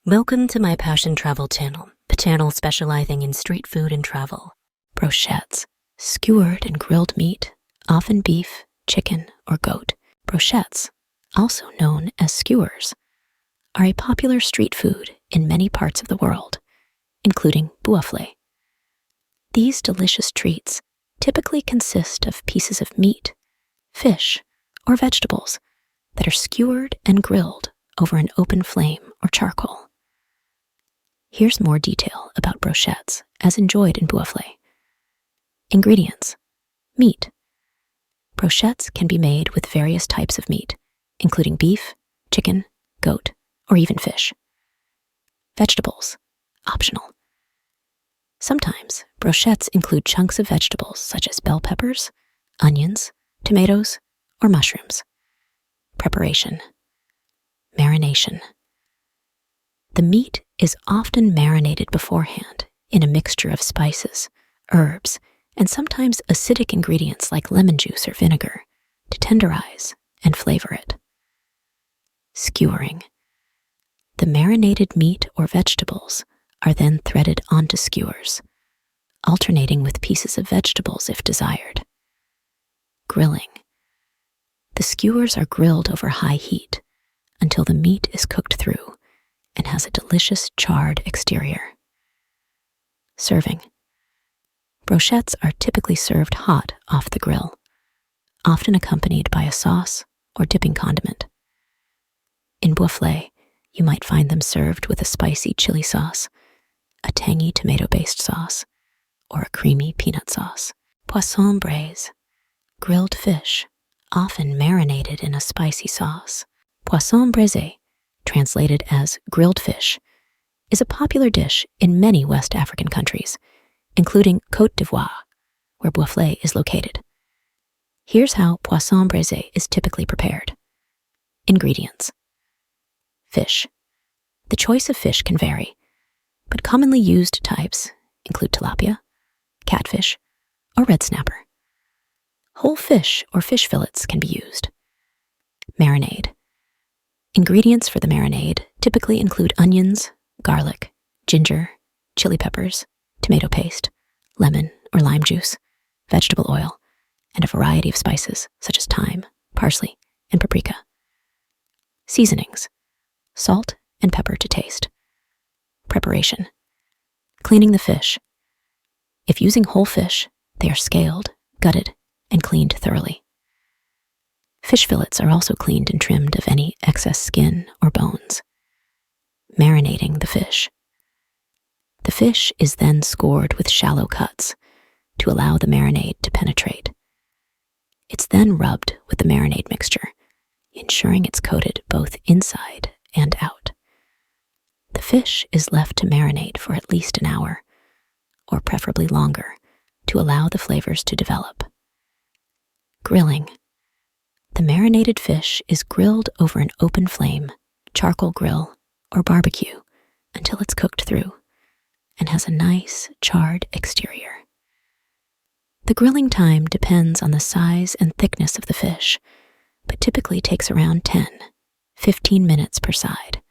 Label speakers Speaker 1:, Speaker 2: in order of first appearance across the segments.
Speaker 1: Welcome to my Passion Travel channel, the channel specializing in street food and travel. Brochettes, skewered and grilled meat, often beef, chicken, or goat. Brochettes, also known as skewers, are a popular street food in many parts of the world, including Bouaflé. These delicious treats typically consist of pieces of meat, fish, or vegetables that are skewered and grilled over an open flame or charcoal. Here's more detail about brochettes as enjoyed in Bouaflé. Ingredients: meat. Brochettes can be made with various types of meat, including beef, chicken, goat, or even fish. Vegetables, optional. Sometimes brochettes include chunks of vegetables such as bell peppers, onions, tomatoes, or mushrooms. Preparation: marination. The meat is often marinated beforehand in a mixture of spices, herbs, and sometimes acidic ingredients like lemon juice or vinegar to tenderize and flavor it. Skewering. The marinated meat or vegetables are then threaded onto skewers, alternating with pieces of vegetables if desired. Grilling. The skewers are grilled over high heat until the meat is cooked through and has a delicious charred exterior. Serving. Brochettes are typically served hot off the grill, often accompanied by a sauce or dipping condiment. In Bouaflé, you might find them served with a spicy chili sauce, a tangy tomato-based sauce, or a creamy peanut sauce. Poisson Braise, grilled fish, often marinated in a spicy sauce. Poisson Braise, translated as grilled fish, is a popular dish in many West African countries, including Côte d'Ivoire, where Bouaflé is located. Here's how Poisson Braise is typically prepared. Ingredients: fish. The choice of fish can vary, but commonly used types include tilapia, catfish, or red snapper. Whole fish or fish fillets can be used. Marinade. Ingredients for the marinade typically include onions, garlic, ginger, chili peppers, tomato paste, lemon or lime juice, vegetable oil, and a variety of spices such as thyme, parsley, and paprika. Seasonings: salt and pepper to taste. Preparation: cleaning the fish. If using whole fish, they are scaled, gutted, and cleaned thoroughly. Fish fillets are also cleaned and trimmed of any excess skin or bones. Marinating the fish. The fish is then scored with shallow cuts to allow the marinade to penetrate. It's then rubbed with the marinade mixture, ensuring it's coated both inside and out. The fish is left to marinate for at least an hour, or preferably longer, to allow the flavors to develop. Grilling. The marinated fish is grilled over an open flame, charcoal grill, or barbecue until it's cooked through and has a nice charred exterior. The grilling time depends on the size and thickness of the fish, but typically takes around 10-15 minutes per side.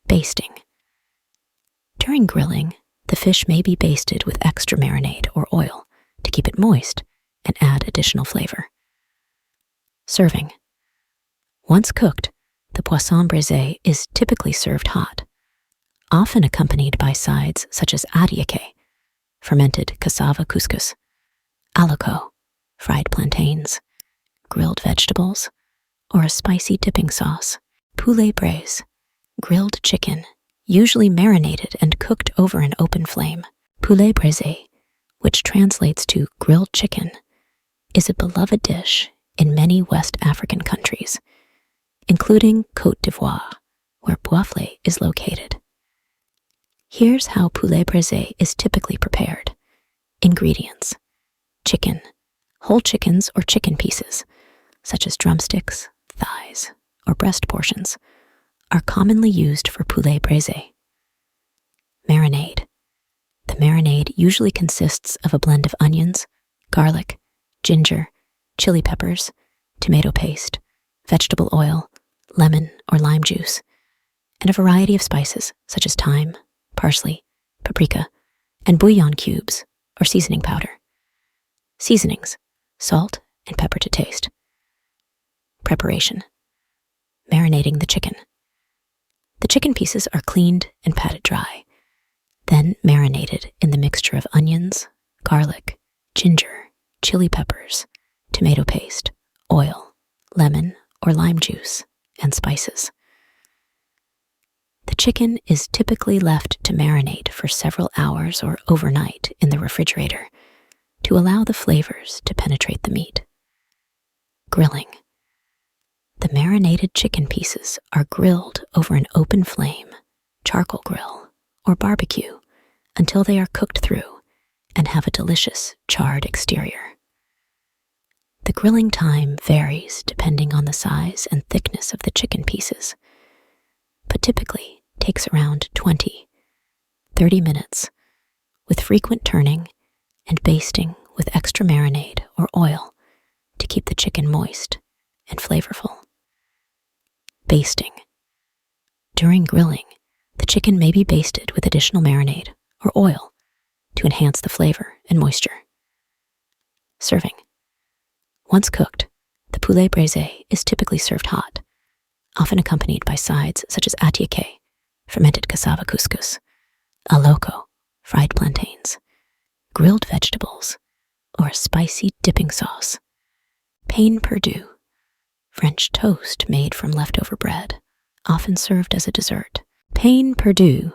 Speaker 1: Basting. During grilling, the fish may be basted with extra marinade or oil to keep it moist and add additional flavor. Serving. Once cooked, the Poisson Braise is typically served hot, often accompanied by sides such as ariake, fermented cassava couscous, aloko, fried plantains, grilled vegetables, or a spicy dipping sauce. Poulet Braise, grilled chicken, usually marinated and cooked over an open flame. Poulet Braise, which translates to grilled chicken, is a beloved dish in many West African countries, including Côte d'Ivoire, where Bouaflé is located. Here's how Poulet Braise is typically prepared. Ingredients: chicken. Whole chickens or chicken pieces, such as drumsticks, thighs, or breast portions, are commonly used for Poulet Braise. Marinade. The marinade usually consists of a blend of onions, garlic, ginger, chili peppers, tomato paste, vegetable oil, lemon or lime juice, and a variety of spices such as thyme, parsley, paprika, and bouillon cubes or seasoning powder. Seasonings: salt and pepper to taste. Preparation: marinating the chicken. The chicken pieces are cleaned and patted dry, then marinated in the mixture of onions, garlic, ginger, chili peppers, tomato paste, oil, lemon or lime juice, and spices. The chicken is typically left to marinate for several hours or overnight in the refrigerator to allow the flavors to penetrate the meat. Grilling. The marinated chicken pieces are grilled over an open flame, charcoal grill, or barbecue until they are cooked through and have a delicious charred exterior. The grilling time varies depending on the size and thickness of the chicken pieces, but typically takes around 20-30 minutes, with frequent turning and basting with extra marinade or oil to keep the chicken moist and flavorful. Basting. During grilling, the chicken may be basted with additional marinade or oil to enhance the flavor and moisture. Serving. Once cooked, the poulet braise is typically served hot, often accompanied by sides such as atiake, fermented cassava couscous, aloko, fried plantains, grilled vegetables, or a spicy dipping sauce. Pain Perdu, French toast made from leftover bread, often served as a dessert. Pain Perdu,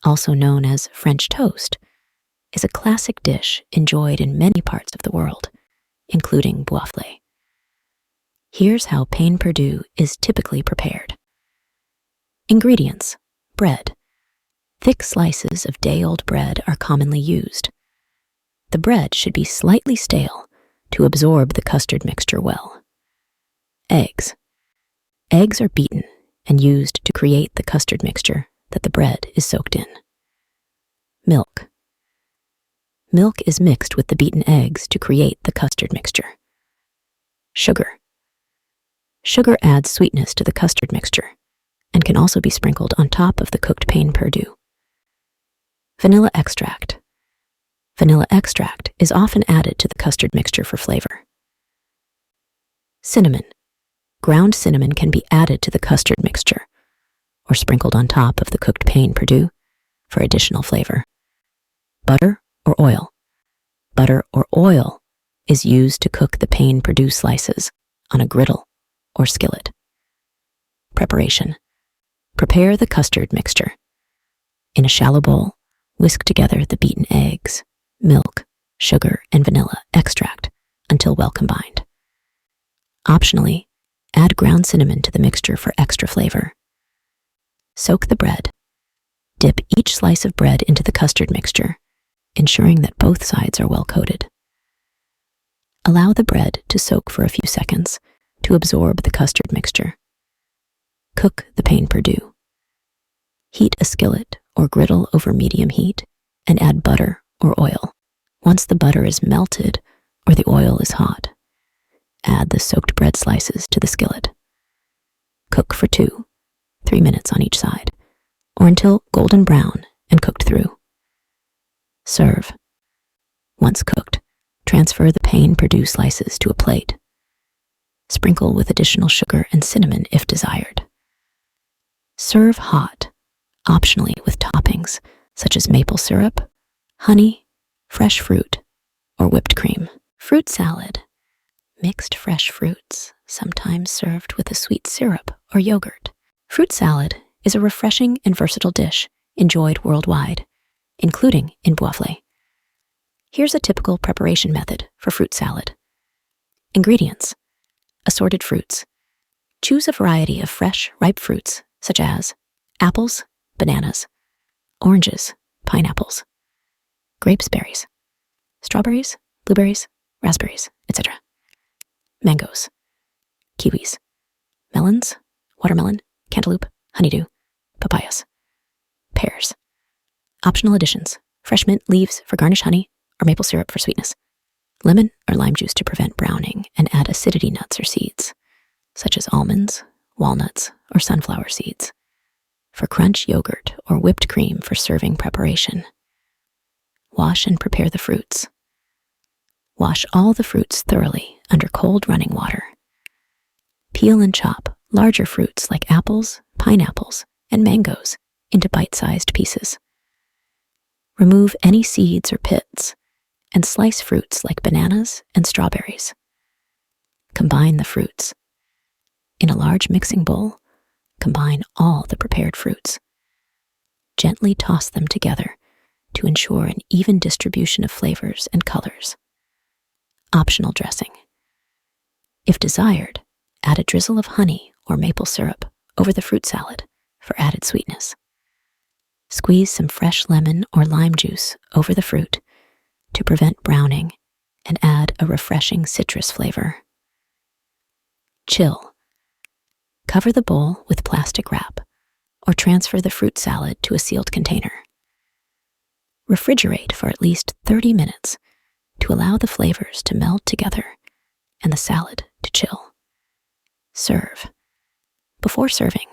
Speaker 1: also known as French toast, is a classic dish enjoyed in many parts of the world, including Bouaflé. Here's how pain Perdu is typically prepared. Ingredients: bread. Thick slices of day-old bread are commonly used. The bread should be slightly stale to absorb the custard mixture well. Eggs. Eggs are beaten and used to create the custard mixture that the bread is soaked in. Milk. Milk is mixed with the beaten eggs to create the custard mixture. Sugar. Sugar adds sweetness to the custard mixture and can also be sprinkled on top of the cooked pain Perdu. Vanilla extract. Vanilla extract is often added to the custard mixture for flavor. Cinnamon. Ground cinnamon can be added to the custard mixture or sprinkled on top of the cooked pain Perdu for additional flavor. Butter or oil. Butter or oil is used to cook the pain Perdu slices on a griddle or skillet. Preparation. Prepare the custard mixture. In a shallow bowl, whisk together the beaten eggs, milk, sugar, and vanilla extract until well combined. Optionally, add ground cinnamon to the mixture for extra flavor. Soak the bread. Dip each slice of bread into the custard mixture, ensuring that both sides are well coated. Allow the bread to soak for a few seconds to absorb the custard mixture. Cook the pain Perdu. Heat a skillet or griddle over medium heat and add butter or oil. Once the butter is melted or the oil is hot, add the soaked bread slices to the skillet. Cook for 2-3 minutes on each side, or until golden brown and cooked through. Serve. Once cooked, transfer the pain Perdu slices to a plate. Sprinkle with additional sugar and cinnamon if desired. Serve hot, optionally with toppings such as maple syrup, honey, fresh fruit, or whipped cream. Fruit salad. Mixed fresh fruits, sometimes served with a sweet syrup or yogurt. Fruit salad is a refreshing and versatile dish enjoyed worldwide, including in Bouaflé. Here's a typical preparation method for fruit salad. Ingredients: assorted fruits. Choose a variety of fresh, ripe fruits such as apples, bananas, oranges, pineapples, grapes, berries, strawberries, blueberries, raspberries, etc. Mangoes, kiwis, melons, watermelon, cantaloupe, honeydew, papayas. Pears. Optional additions: fresh mint leaves for garnish, honey, or maple syrup for sweetness. Lemon or lime juice to prevent browning and add acidity nuts or seeds, such as almonds, walnuts, or sunflower seeds. for crunch yogurt or whipped cream for serving preparation. Wash and prepare the fruits. Wash all the fruits thoroughly under cold running water. Peel and chop larger fruits like apples, pineapples, and mangoes into bite-sized pieces. Remove any seeds or pits and slice fruits like bananas and strawberries. Combine the fruits. In a large mixing bowl, combine all the prepared fruits. Gently toss them together to ensure an even distribution of flavors and colors. Optional dressing. If desired, add a drizzle of honey or maple syrup over the fruit salad for added sweetness. Squeeze some fresh lemon or lime juice over the fruit to prevent browning and add a refreshing citrus flavor. Chill. Cover the bowl with plastic wrap or transfer the fruit salad to a sealed container. Refrigerate for at least 30 minutes to allow the flavors to meld together and the salad to chill. Serve. Before serving,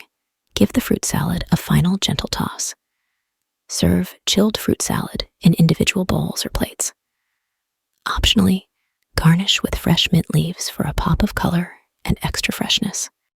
Speaker 1: give the fruit salad a final gentle toss. Serve chilled fruit salad in individual bowls or plates. Optionally, garnish with fresh mint leaves for a pop of color and extra freshness.